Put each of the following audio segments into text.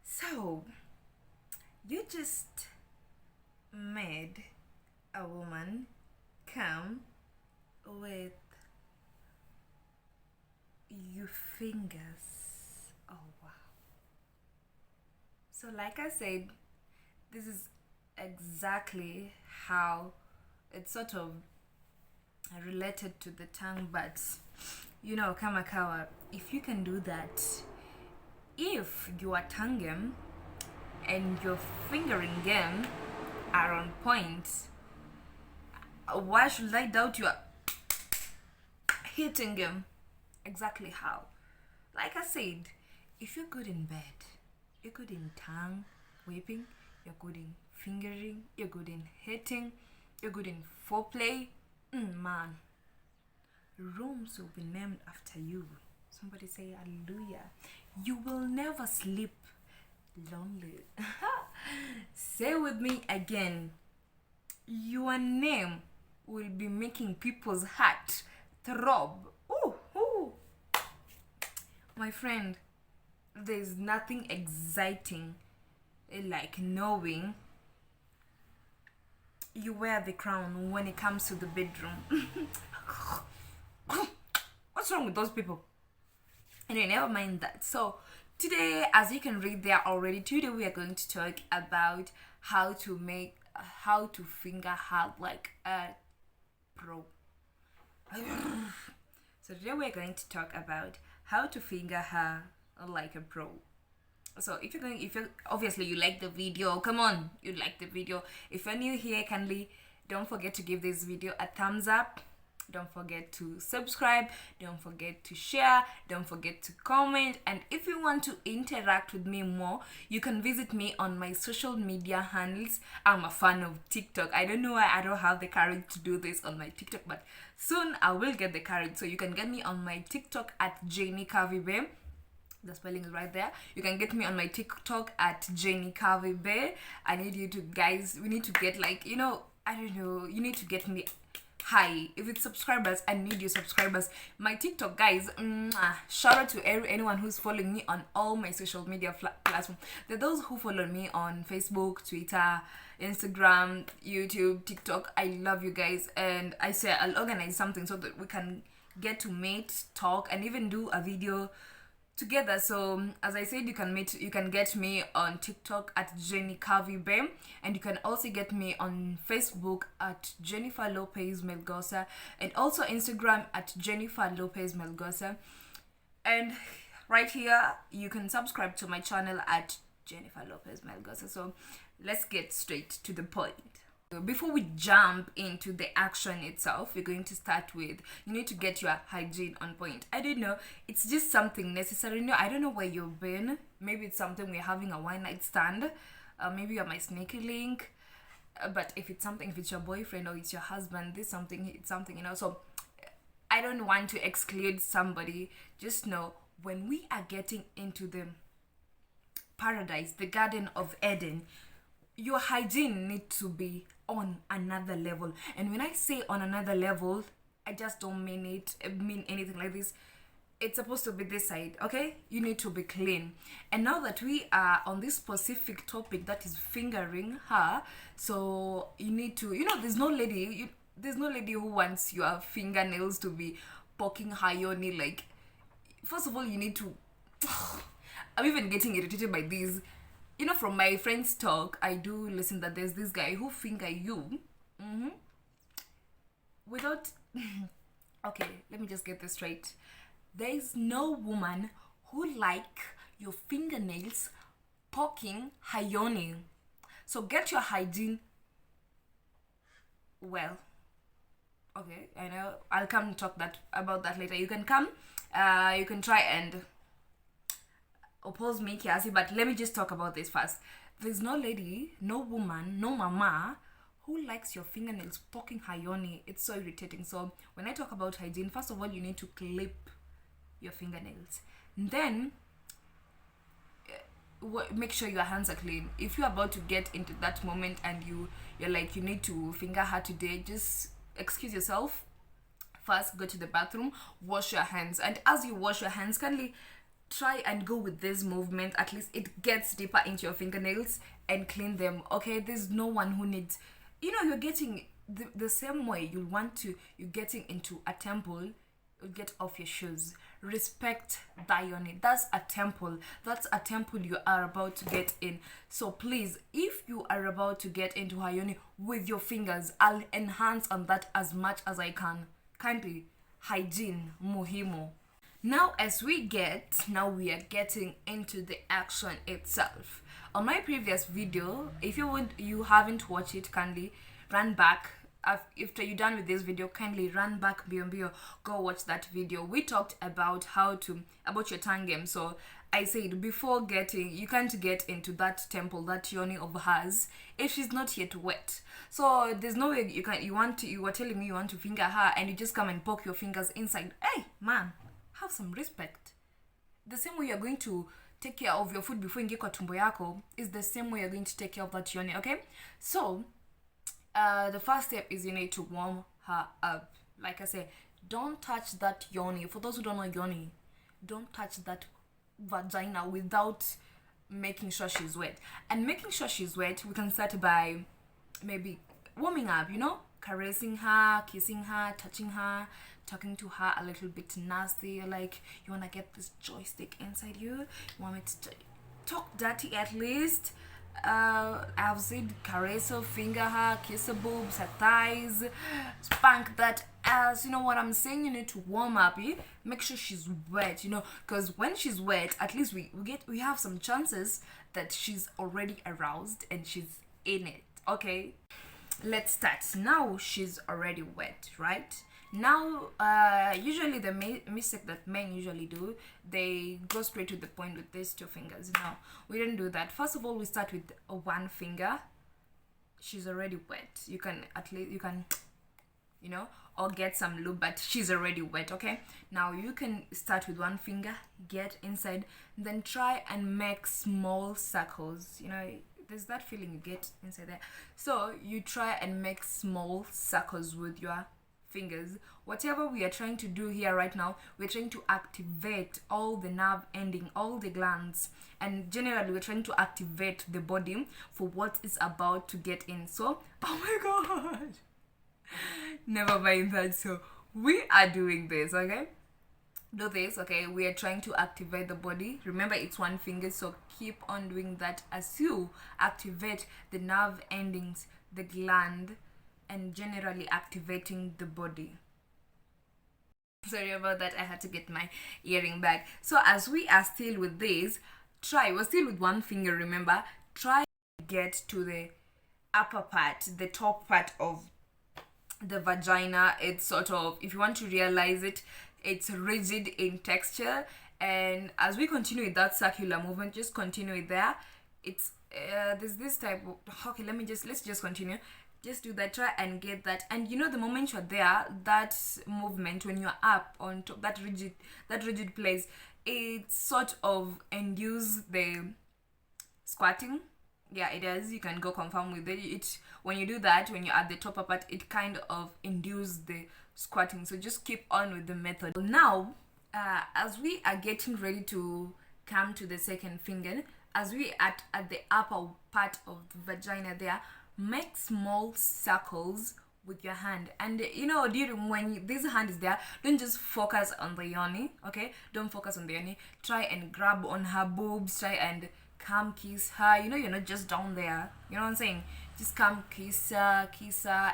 So, you just made a woman come with your fingers. Oh, wow. So, like I said, this is exactly how it's sort of related to the tongue, but kama kawa, if you can do that, if your tongue game and your fingering game are on point, why should I doubt your hitting game? Exactly how? Like I said, if you're good in bed, you're good in tongue whipping, you're good in fingering, you're good in hitting, you're good in foreplay, man, rooms will be named after you. Somebody say hallelujah. You will never sleep lonely. Say with me again. Your name will be making people's heart throb. Ooh, ooh. My friend, there's nothing exciting like knowing you wear the crown when it comes to the bedroom. What's wrong with those people? Anyway, never mind that. So today, as you can read there already, today we are going to talk about how to finger her like a pro. So today we are going to talk about how to finger her like a pro. So if you obviously you like the video, come on, you like the video. If you're new here, kindly don't forget to give this video a thumbs up. Don't forget to subscribe, don't forget to share, don't forget to comment, and if you want to interact with me more, you can visit me on my social media handles. I'm a fan of TikTok. I don't know why I don't have the courage to do this on my TikTok, but soon I will get the courage. So you can get me on my TikTok at Janie Carvey Bay. The spelling is right there. You can get me on my TikTok at Janie Carvey Bay. I need you to, guys, we need to get like, I don't know, you need to get me high. If it's subscribers, I need your subscribers. My TikTok, guys, shout out to anyone who's following me on all my social media platforms. There are those who follow me on Facebook, Twitter, Instagram, YouTube, TikTok. I love you guys, and I say I'll organize something so that we can get to meet, talk, and even do a video together. So as I said, you can get me on TikTok at Jenny Carvey Bay, and you can also get me on Facebook at Jennifer Lopez Melgosa, and also Instagram at Jennifer Lopez Melgosa. And right here you can subscribe to my channel at Jennifer Lopez Melgosa. So let's get straight to the point. Before we jump into the action itself, we're going to start with, you need to get your hygiene on point. I don't know, it's just something necessary. No, I don't know where you've been. Maybe it's something we're having a one night stand. Maybe you're my sneaky link. But if it's your boyfriend or it's your husband, it's something, So I don't want to exclude somebody. Just know, when we are getting into the paradise, the Garden of Eden, your hygiene needs to be on another level. And when I say on another level, I just don't mean anything like this. It's supposed to be this side, okay? You need to be clean. And now that we are on this specific topic, that is fingering her, so you need to, there's no lady who wants your fingernails to be poking her yoni. Like, first of all, you need to I'm even getting irritated by these. From my friends' talk, I do listen that there's this guy who finger you without okay, let me just get this straight. There is no woman who like your fingernails poking her yoni. So get your hygiene well. Okay, I know I'll come talk about that later. You can come, you can try and oppose me, Kiasi, but let me just talk about this first. There's no lady, no woman, no mama who likes your fingernails poking her yoni. It's so irritating. So when I talk about hygiene, first of all, you need to clip your fingernails. And then make sure your hands are clean. If you're about to get into that moment and you're like, you need to finger her today, just excuse yourself. First, go to the bathroom, wash your hands. And as you wash your hands, kindly try and go with this movement. At least it gets deeper into your fingernails and clean them. Okay, there's no one who needs, you're getting the same way you're getting into a temple. You get off your shoes. Respect that unit. That's a temple. That's a temple you are about to get in. So please, if you are about to get into Hygiene with your fingers, I'll enhance on that as much as I can. Kindly, hygiene muhimu. Now we are getting into the action itself. On my previous video, if you haven't watched it, kindly run back. After you're done with this video, kindly run back bio, go watch that video. We talked about about your tongue game. So I said you can't get into that temple, that yoni of hers, if she's not yet wet. So there's no way you were telling me you want to finger her and you just come and poke your fingers inside. Hey man, have some respect. The same way you're going to take care of your food before you get kwa tumbo yako is the same way you're going to take care of that yoni, okay? So the first step is you need to warm her up. Like I said, don't touch that yoni. For those who don't know yoni, don't touch that vagina without making sure she's wet. And making sure she's wet, we can start by maybe warming up, caressing her, kissing her, touching her, talking to her a little bit nasty. Like, you want to get this joystick inside you. You want me to talk dirty at least. I've said caress her, finger her, kiss her boobs, her thighs, spank that ass. You know what I'm saying? You need to warm up. Make sure she's wet. Because when she's wet, at least we have some chances that she's already aroused and she's in it. Okay, let's start. Now she's already wet, right? Now, usually the mistake that men usually do, they go straight to the point with these two fingers. No, we don't do that. First of all, we start with one finger. She's already wet. You can or get some lube, but she's already wet. Okay, now you can start with one finger, get inside, then try and make small circles. There's that feeling you get inside there. So you try and make small circles with your fingers. Whatever we are trying to do here right now, we're trying to activate all the nerve ending, all the glands, and generally we're trying to activate the body for what is about to get in. So, oh my god, never mind that. So we are doing this, okay? Do this, okay? We are trying to activate the body. Remember, it's one finger, so keep on doing that as you activate the nerve endings, the gland, and generally activating the body. Sorry about that, I had to get my earring back. So as we are still with this, we're still with one finger, remember, try to get to the upper part, the top part of the vagina. It's sort of, if you want to realize it, it's rigid in texture, and as we continue with that circular movement, just continue it there. It's there's this type of, okay, let's just continue. Just do that, try and get that. And the moment you're there, that movement, when you're up on top, that rigid place, it sort of induce the squatting. Yeah, it does. You can go confirm with it. When you do that, when you're at the top part, it kind of induce the squatting. So just keep on with the method. Now, as we are getting ready to come to the second finger, as we at the upper part of the vagina there, make small circles with your hand. And during when this hand is there, don't just focus on the yoni, okay? Don't focus on the yoni. Try and grab on her boobs, try and come kiss her. You're not just down there. You know what I'm saying? Just come kiss her,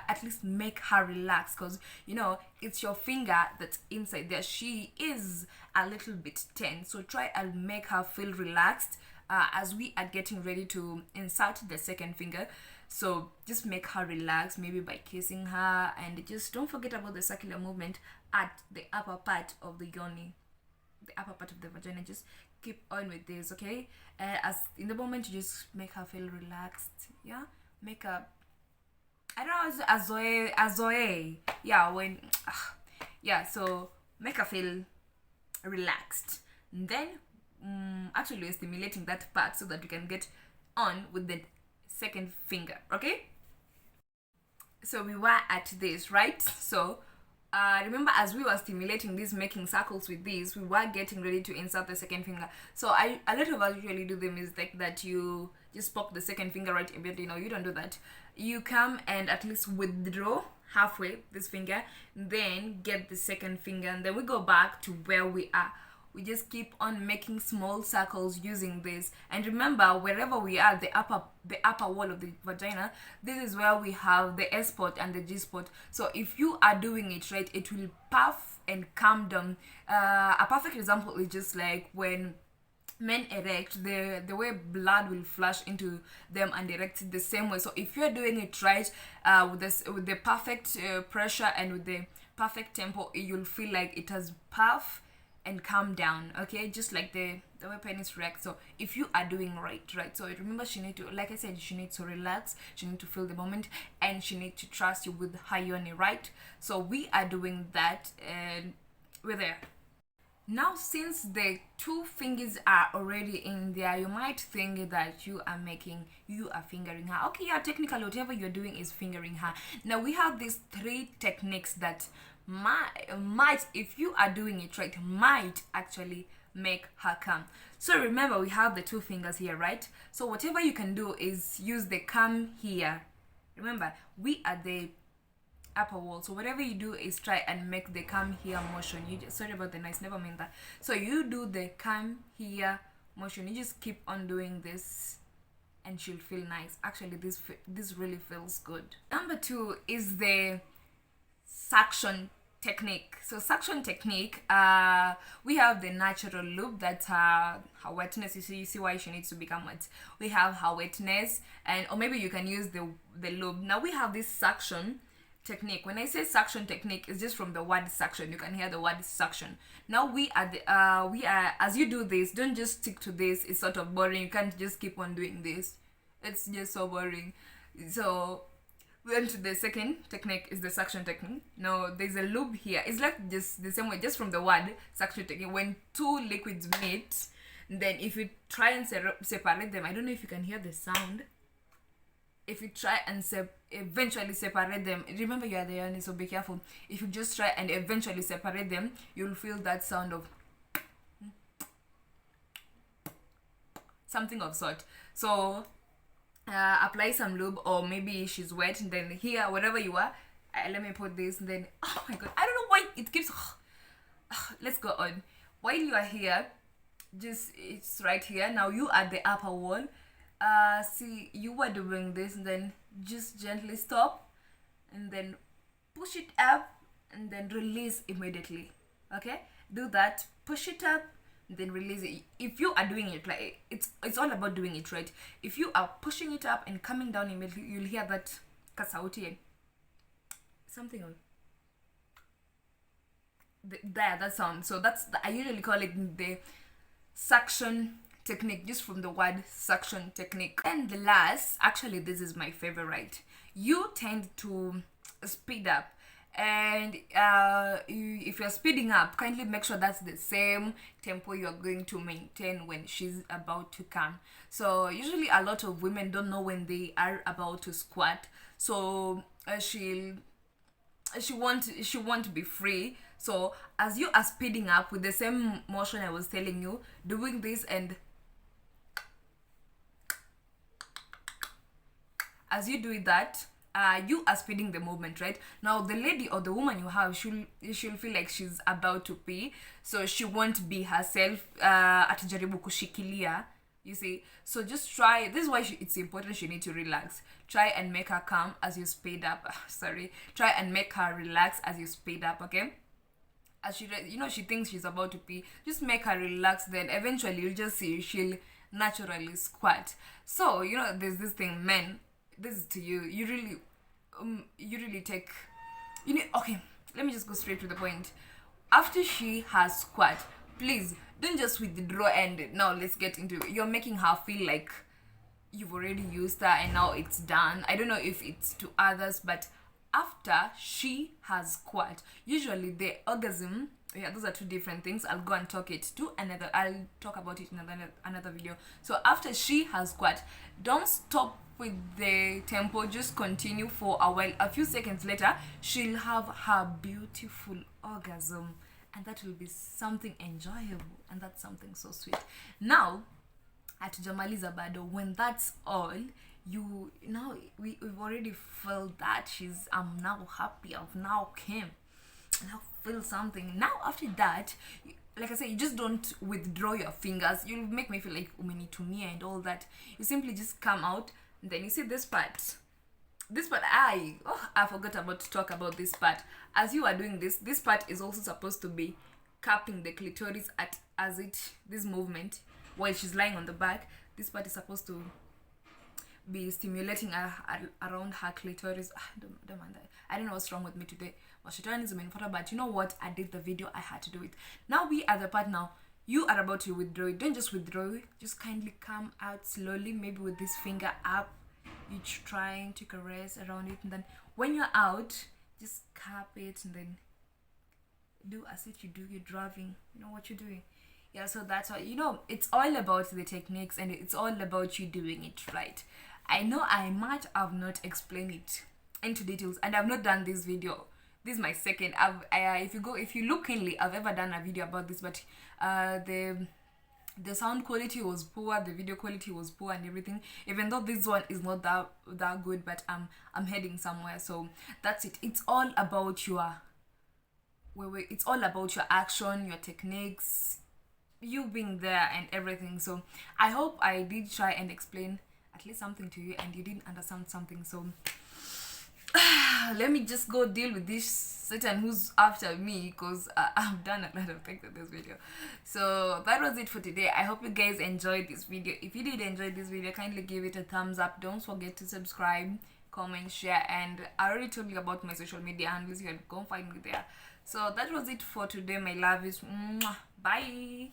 at least make her relax, because it's your finger that's inside there. She is a little bit tense, so try and make her feel relaxed as we are getting ready to insert the second finger. So just make her relax, maybe by kissing her, and just don't forget about the circular movement at the upper part of the yoni, the upper part of the vagina. Just keep on with this, okay? As in the moment, you just make her feel relaxed. Yeah, make her, I don't know, azoe. Yeah, so make her feel relaxed. And then actually we're stimulating that part so that we can get on with the second finger, okay? So we were at this, right? So remember, as we were stimulating this, making circles with this, we were getting ready to insert the second finger. So a lot of us usually do the mistake that you just pop the second finger right immediately. No, you don't do that. You come and at least withdraw halfway this finger, then get the second finger, and then we go back to where we are. We just keep on making small circles using this. And remember, wherever we are, the upper wall of the vagina, this is where we have the S spot and the G spot. So if you are doing it right, it will puff and calm down. A perfect example is just like when men erect, the way blood will flush into them and erect the same way. So if you're doing it right, with the perfect pressure and with the perfect tempo, you'll feel like it has puff and calm down, okay, just like the way penis reacts. So if you are doing right, so remember, she need to, like I said, she needs to relax, she need to feel the moment, and she needs to trust you with her yoni, right? So we are doing that, and we're there. Now, since the two fingers are already in there, you might think that you are fingering her. Okay, yeah, technically whatever you're doing is fingering her. Now we have these three techniques that might, if you are doing it right, might actually make her come. So remember, we have the two fingers here, right? So whatever you can do is use the come here. Remember, we are the upper wall, so whatever you do is try and make the come here motion. Sorry about the noise, never meant that. So you do the come here motion, you just keep on doing this and she'll feel nice. Actually, this really feels good. Number two is the suction technique. So suction technique, we have the natural lube, that's her wetness. You see why she needs to become wet. We have her wetness, or maybe you can use the lube. Now we have this suction technique. When I say suction technique, it's just from the word suction. You can hear the word suction. Now we are as you do this, don't just stick to this. It's sort of boring. You can't just keep on doing this. It's just so boring. So then to the second technique is the suction technique. Now there's a lube here. It's like just the same way, just from the word suction technique. When two liquids meet, then if you try and separate them, I don't know if you can hear the sound. If you try and eventually separate them, remember you are the yoni, so be careful. If you just try and eventually separate them, you'll feel that sound of something of sort. So apply some lube, or maybe she's wet, and then here, wherever you are, let me put this, and then, oh my god, I don't know why it keeps, let's go on. While you are here, it's right here. Now you are the upper wall. See, you were doing this, and then just gently stop, and then push it up, and then release immediately. Okay, do that, push it up, and then release it. If you are doing it like it's all about doing it right. If you are pushing it up and coming down immediately, you'll hear that kasauti, something on that sound. So I usually call it the suction technique, just from the word suction technique. And the last, actually this is my favorite, you tend to speed up, and if you're speeding up, kindly make sure that's the same tempo you're going to maintain when she's about to come. So usually a lot of women don't know when they are about to squirt, so she won't be free. So as you are speeding up with the same motion I was telling you, doing this, and as you do that, you are speeding the movement, right? Now the lady or the woman you have, she'll feel like she's about to pee, so she won't be herself, atajaribu kushikilia, you see. So just try, this is why it's important, she needs to relax. Try and make her calm as you speed up. Try and make her relax as you speed up, okay? As she thinks she's about to pee, just make her relax, then eventually you'll just see she'll naturally squirt. So there's this thing, men, this is to you. You really take, okay, let me just go straight to the point. After she has squirt, please don't just withdraw and now let's get into it. You're making her feel like you've already used her and now it's done. I don't know if it's to others, but after she has squirt, usually the orgasm, those are two different things. I'll go and talk about it in another video. So after she has squirt, don't stop with the tempo, just continue for a while. A few seconds later, she'll have her beautiful orgasm, and that will be something enjoyable, and that's something so sweet. Now, hatujamaliza bado. When that's all, we've already felt that I'm now happy, I've now came, now feel something. Now after that, like I said, you just don't withdraw your fingers. You'll make me feel like umenitumia and all that. You simply just come out, and then you see this part. I forgot about to talk about this part. As you are doing this part is also supposed to be cupping the clitoris this movement while she's lying on the back. This part is supposed to be stimulating around her clitoris. I don't know what's wrong with me today. But you know what? I did the video. I had to do it. Now we are the part now. You are about to withdraw it. Don't just withdraw it. Just kindly come out slowly. Maybe with this finger up. You're trying to caress around it. And then when you're out, just cup it. And then do as if you're driving. You know what you're doing. Yeah, so that's all. It's all about the techniques. And it's all about you doing it right. I know I might have not explained it into details. And I've not done this video. This is my second. If you look keenly, I've ever done a video about this, but the sound quality was poor, the video quality was poor, and everything. Even though this one is not that good, but I'm heading somewhere. So that's it. It's all about it's all about your action, your techniques, you being there, and everything. So I hope I did try and explain at least something to you, and you didn't understand something. So let me just go deal with this Satan who's after me, because I've done a lot of things in this video. So that was it for today. I hope you guys enjoyed this video. If you did enjoy this video, kindly give it a thumbs up. Don't forget to subscribe, comment, share, and I already told you about my social media handles. You can go find me there. So that was it for today, my loves. Bye.